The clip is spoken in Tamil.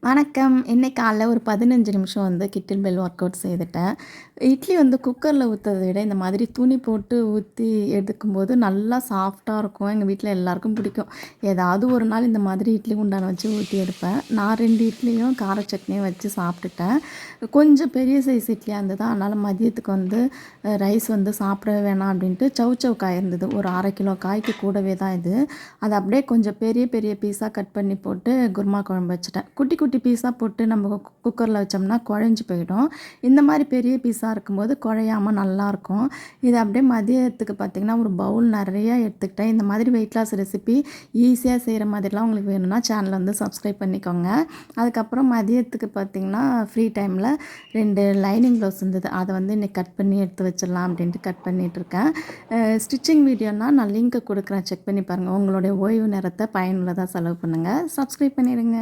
வணக்கம். இன்னைக்கு காலைல ஒரு 15 நிமிஷம் கிட்டில் பெல் ஒர்க் அவுட் செய்துட்டேன். இட்லி குக்கர்ல ஊத்துறத விட இந்த மாதிரி துணி போட்டு ஊத்தி எடுக்கும்போது நல்லா சாஃப்ட்டா இருக்கும். எங்க வீட்ல எல்லாருக்கும் பிடிக்கும். ஏதாவது ஒரு நாள் இந்த மாதிரி இட்லி குண்டான வச்சு ஊத்தி எடுப்பேன். நான் 2 இட்லியும் கார சட்னியும் வச்சு சாப்பிட்டுட்டேன். கொஞ்சம் பெரிய சைஸ் இட்லியா இருந்ததா, அதனால மதியத்துக்கு ரைஸ் சாப்பிடவே வேணாம் அப்படின்ட்டு சௌசௌ காய் இருந்தது. ஒரு 1/2 கிலோ காய்க்கு கூடவே தான் இது. அத அப்படியே கொஞ்சம் பெரிய பெரிய பீஸா கட் பண்ணி போட்டு குருமா குழம்பு வச்சுட்டேன். குட்டி குட்டி பீஸா போட்டு நம்ம குக்கர்ல வச்சோம்னா குழஞ்சு போயிடும். இந்த மாதிரி பெரிய பீஸா இருக்கும்போது குழையாம நல்லாயிருக்கும். இது அப்படியே மதியத்துக்கு பார்த்தீங்கன்னா, ஒரு பவுல் நெறையா எடுத்துக்கிட்டேன். இந்த மாதிரி வெயிட் லாஸ் ரெசிபி ஈஸியா செய்ற மாதிரிலாம் உங்களுக்கு வேணும்னா சேனல சப்ஸ்கிரைப் பண்ணிக்கோங்க. அதுக்கப்புறம் மதியத்துக்கு பார்த்தீங்கன்னா, ஃப்ரீ டைமில 2 லைனிங் ப்ளவுஸ் இருந்தது. அத இன்னைக்கு கட் பண்ணி எடுத்து வச்சிடலாம் அப்படின்ட்டு கட் பண்ணிட்டுருக்கேன். ஸ்டிச்சிங் வீடியோனா நான் லிங்க் குடுக்குறேன், செக் பண்ணி பாருங்க. உங்களுடைய ஓய்வு நேரத்த பயனுள்ளதா செலவு பண்ணுங்க. சப்ஸ்கிரைப் பண்ணிடுங்க.